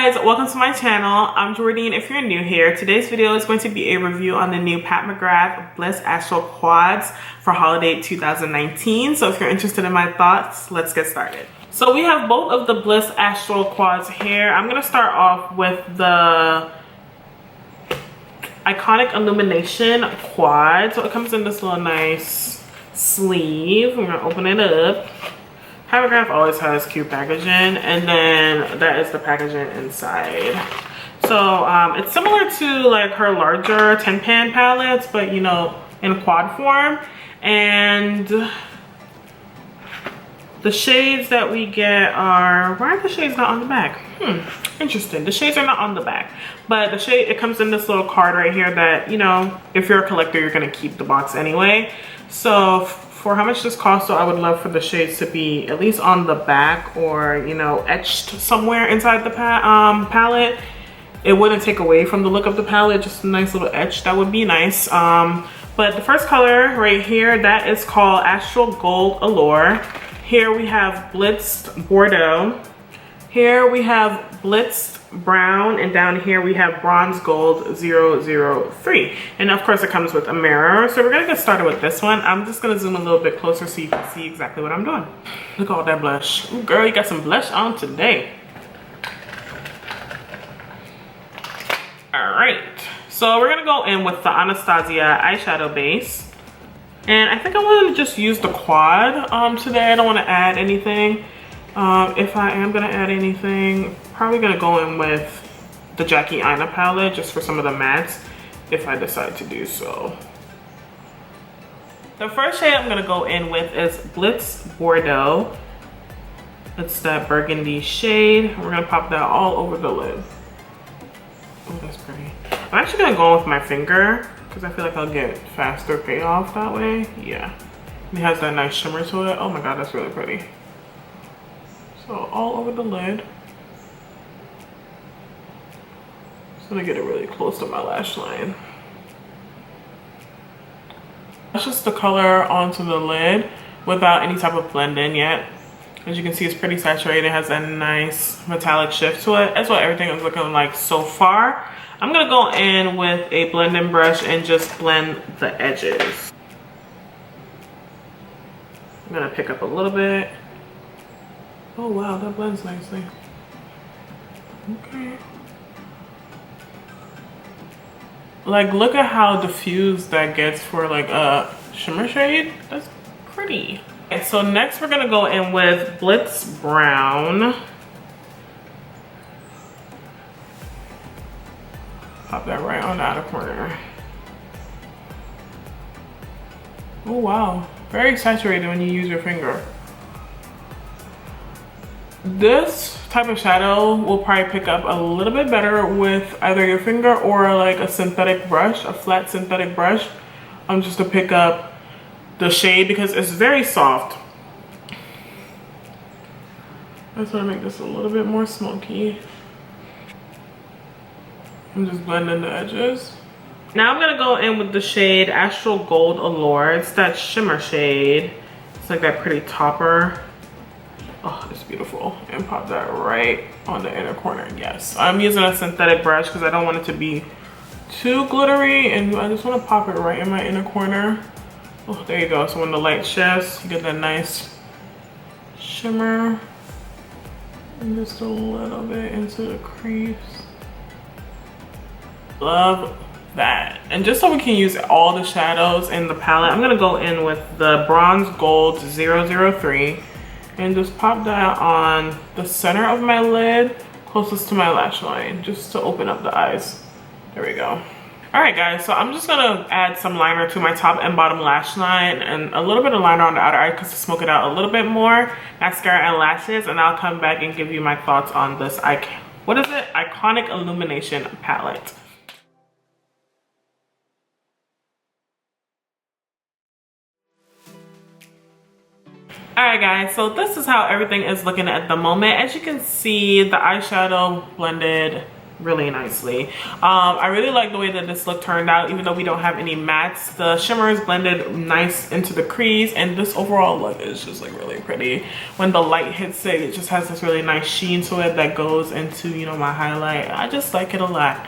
guys, welcome to my channel. I'm Jordan. If you're new here, today's video is going to be a review on the new Pat McGrath Blitz Astral quads for holiday 2019. So if you're interested in my thoughts, let's get started. So we have both of the Blitz Astral quads here. I'm going to start off with the Iconic Illumination quad. So it comes in this little nice sleeve. I'm going to open it up. Pat McGrath always has cute packaging, and then that is the packaging inside. So it's similar to like her larger 10 pan palettes, but you know, in quad form. And the shades that we get are, why are the shades not on the back? Interesting. The shades are not on the back, but the shade, it comes in this little card right here that, you know, if you're a collector, you're gonna keep the box anyway. So for how much this costs, so I would love for the shades to be at least on the back or, you know, etched somewhere inside the palette. It wouldn't take away from the look of the palette, just a nice little etch, that would be nice. But the first color right here, that is called Astral Gold Allure. Here we have Blitzed Bordeaux. Here we have Blitzed Brown, and down here we have Bronze Gold 003. And of course it comes with a mirror. So we're gonna get started with this one. I'm just gonna zoom a little bit closer so you can see exactly what I'm doing. Look at all that blush. Ooh, girl, you got some blush on today. All right, so we're gonna go in with the Anastasia eyeshadow base. And I think I want to just use the quad today. I don't want to add anything. If I am gonna add anything, probably gonna go in with the Jackie Aina palette just for some of the mattes if I decide to do so. The first shade I'm gonna go in with is Blitz Bordeaux. It's that burgundy shade. We're gonna pop that all over the lid. Oh, that's pretty. I'm actually gonna go in with my finger because I feel like I'll get faster payoff that way. Yeah, it has that nice shimmer to it. Oh my god, that's really pretty. So all over the lid. Just gonna get it really close to my lash line. That's just the color onto the lid without any type of blend in yet. As you can see, it's pretty saturated. It has a nice metallic shift to it. That's what everything is looking like so far. I'm gonna go in with a blending brush and just blend the edges. I'm gonna pick up a little bit. Oh wow, that blends nicely. Okay. Like, look at how diffused that gets for like a shimmer shade. That's pretty. Okay, so next we're gonna go in with Blitz Brown. Pop that right on the outer corner. Oh wow, very saturated when you use your finger. This type of shadow will probably pick up a little bit better with either your finger or like a synthetic brush, a flat synthetic brush, just to pick up the shade because it's very soft. I just want to make this a little bit more smoky. I'm just blending the edges. Now I'm gonna go in with the shade Astral Gold Allure. It's that shimmer shade. It's like that pretty topper. Oh, it's beautiful. And pop that right on the inner corner. Yes, I'm using a synthetic brush because I don't want it to be too glittery, and I just want to pop it right in my inner corner. Oh, there you go. So when the light shifts, you get that nice shimmer. And just a little bit into the crease. Love that. And just so we can use all the shadows in the palette, I'm gonna go in with the Bronze Gold 003 and just pop that on the center of my lid closest to my lash line, just to open up the eyes. There we go. All right guys, so I'm just gonna add some liner to my top and bottom lash line and a little bit of liner on the outer eye because to smoke it out a little bit more, mascara and lashes, and I'll come back and give you my thoughts on this Iconic Illumination palette. Alright guys, so this is how everything is looking at the moment. As you can see, the eyeshadow blended really nicely. I really like the way that this look turned out, even though we don't have any mattes. The shimmer is blended nice into the crease, and this overall look is just like really pretty. When the light hits it, it just has this really nice sheen to it that goes into, you know, my highlight. I just like it a lot.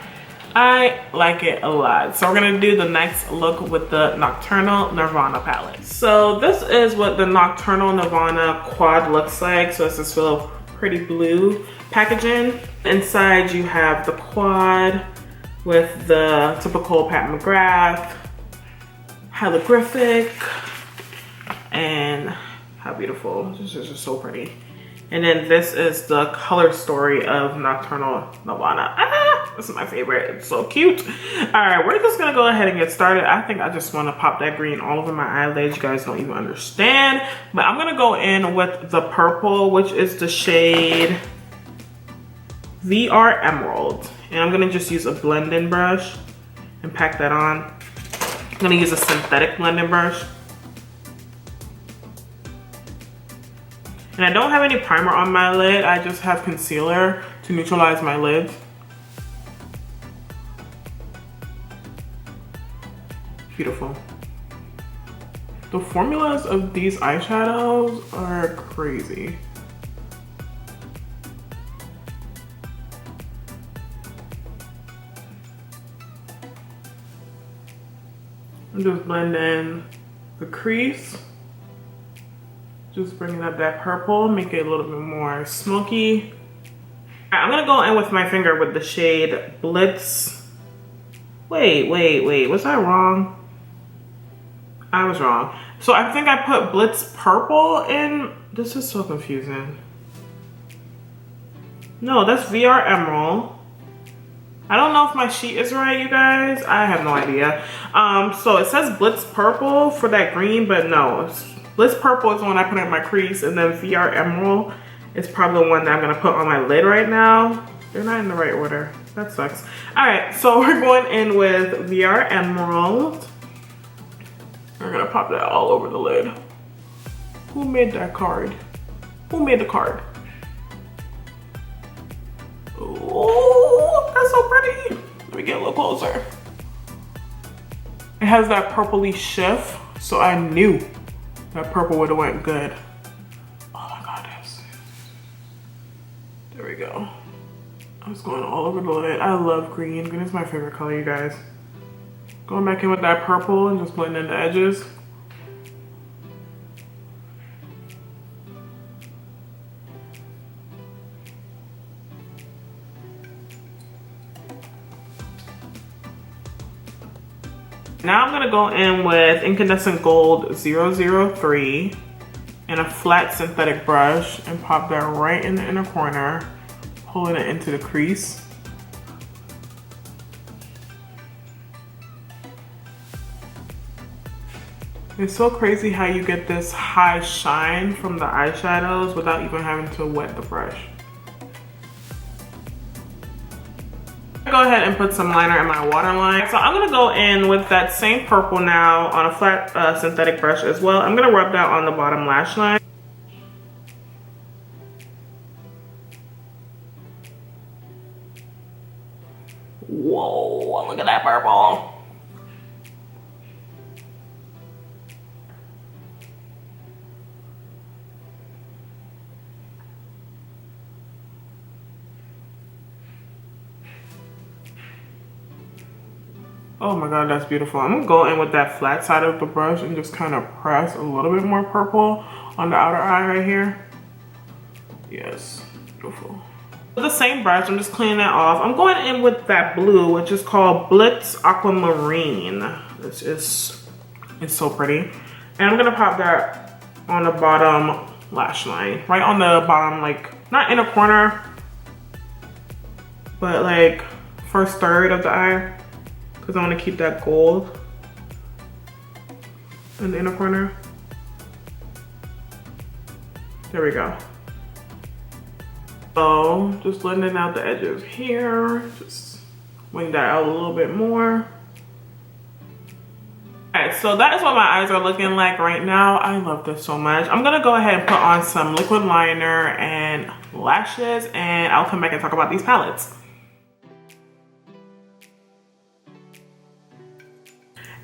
I like it a lot. So we're gonna do the next look with the Nocturnal Nirvana palette. So this is what the Nocturnal Nirvana quad looks like. So it's this little pretty blue packaging. Inside you have the quad with the typical Pat McGrath holographic, and how beautiful. This is just so pretty. And then this is the color story of Nocturnal Nirvana. Ah, this is my favorite. It's so cute. All right, we're just gonna go ahead and get started. I think I just want to pop that green all over my eyelids. You guys don't even understand. But I'm gonna go in with the purple, which is the shade VR Emerald. And I'm gonna just use a blending brush and pack that on. I'm gonna use a synthetic blending brush. And I don't have any primer on my lid. I just have concealer to neutralize my lid. Beautiful. The formulas of these eyeshadows are crazy. I'm just blending the crease. Just bringing up that purple, make it a little bit more smoky. I'm gonna go in with my finger with the shade Blitz. Wait, was I wrong? I was wrong. So I think I put Blitz Purple in. This is so confusing. No, that's VR Emerald. I don't know if my sheet is right, you guys. I have no idea. So it says Blitz Purple for that green, but no. Blitz Purple is the one I put in my crease, and then VR Emerald is probably the one that I'm gonna put on my lid right now. They're not in the right order. That sucks. All right, so we're going in with VR Emerald. We're gonna pop that all over the lid. Who made that card? Who made the card? Oh, that's so pretty. Let me get a little closer. It has that purpley shift, so I knew that purple would have went good. Oh my god, yes. There we go. I was going all over the lid. I love green. Green is my favorite color, you guys. Going back in with that purple and just blending in the edges. Now I'm gonna go in with Incandescent Gold 003 and a flat synthetic brush and pop that right in the inner corner, pulling it into the crease. It's so crazy how you get this high shine from the eyeshadows without even having to wet the brush. Go ahead and put some liner in my waterline. So I'm gonna go in with that same purple now on a flat synthetic brush as well. I'm gonna rub that on the bottom lash line. Whoa, look at that purple. Oh my god, that's beautiful. I'm gonna go in with that flat side of the brush and just kind of press a little bit more purple on the outer eye right here. Yes, beautiful. With the same brush, I'm just cleaning that off. I'm going in with that blue, which is called Blitz Aquamarine. This is, it's so pretty. And I'm gonna pop that on the bottom lash line. Right on the bottom, like, not inner corner, but like first third of the eye. Because I want to keep that gold in the inner corner. There we go. So just blending out the edges here. Just wing that out a little bit more. Alright, so that is what my eyes are looking like right now. I love this so much. I'm going to go ahead and put on some liquid liner and lashes, and I'll come back and talk about these palettes.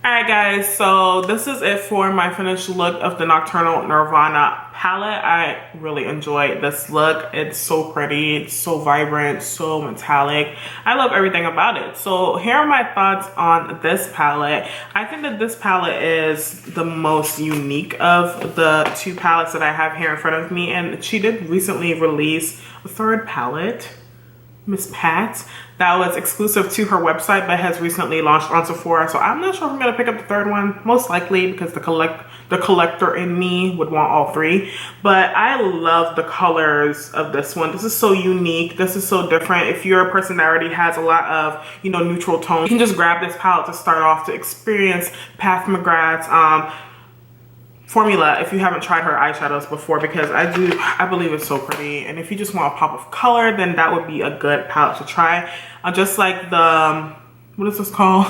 Alright guys, so this is it for my finished look of the Nocturnal Nirvana palette. I really enjoyed this look. It's so pretty, it's so vibrant, so metallic. I love everything about it. So here are my thoughts on this palette. I think that this palette is the most unique of the two palettes that I have here in front of me, and she did recently release a third palette, Miss Pat, that was exclusive to her website but has recently launched on Sephora. So I'm not sure if I'm gonna pick up the third one, most likely, because the collector in me would want all three. But I love the colors of this one. This is so unique. This is so different. If you're a person that already has a lot of, you know, neutral tones, you can just grab this palette to start off to experience Pat McGrath's formula if you haven't tried her eyeshadows before, because I believe it's so pretty. And if you just want a pop of color, then that would be a good palette to try. Just like the, what is this called?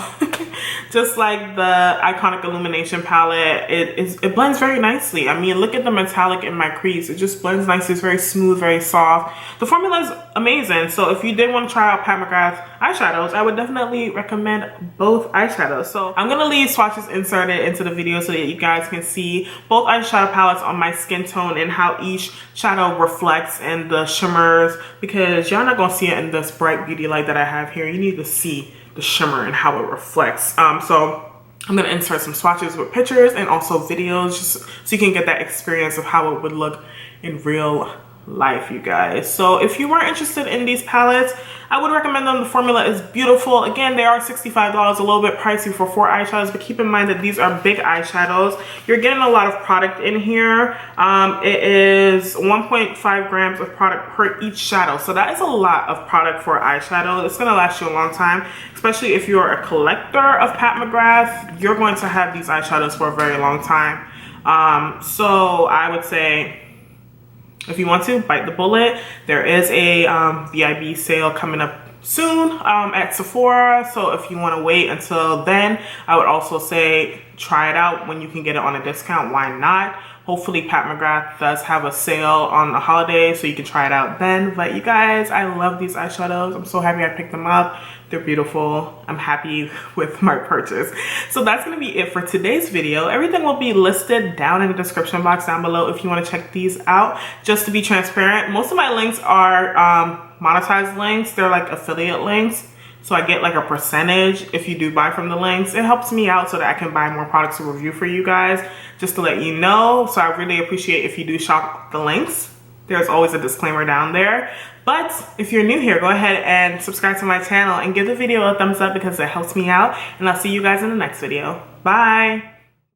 Just like the Iconic Illumination palette, it blends very nicely. I mean, look at the metallic in my crease. It just blends nicely. It's very smooth, very soft. The formula is amazing. So if you did want to try out Pat McGrath eyeshadows, I would definitely recommend both eyeshadows. So I'm gonna leave swatches inserted into the video so that you guys can see both eyeshadow palettes on my skin tone and how each shadow reflects and the shimmers, because y'all not gonna see it in this bright beauty light that I have here. You need to see the shimmer and how it reflects. So I'm gonna insert some swatches with pictures and also videos, just so you can get that experience of how it would look in real life, you guys. So if you weren't interested in these palettes, I would recommend them. The formula is beautiful. Again, they are $65, a little bit pricey for 4 eyeshadows, but keep in mind that these are big eyeshadows. You're getting a lot of product in here. It is 1.5 grams of product per each shadow, so that is a lot of product for eyeshadow. It's gonna last you a long time, especially if you're a collector of Pat McGrath. You're going to have these eyeshadows for a very long time. So I would say, if you want to bite the bullet, there is a VIB sale coming up soon at Sephora. So if you want to wait until then, I would also say try it out when you can get it on a discount. Why not? Hopefully Pat McGrath does have a sale on the holidays so you can try it out then. But you guys, I love these eyeshadows. I'm so happy I picked them up. They're beautiful. I'm happy with my purchase. So that's gonna be it for today's video. Everything will be listed down in the description box down below if you want to check these out. Just to be transparent, most of my links are monetized links. They're like affiliate links. So I get like a percentage if you do buy from the links. It helps me out so that I can buy more products to review for you guys, just to let you know. So I really appreciate if you do shop the links. There's always a disclaimer down there. But if you're new here, go ahead and subscribe to my channel and give the video a thumbs up because it helps me out. And I'll see you guys in the next video. Bye.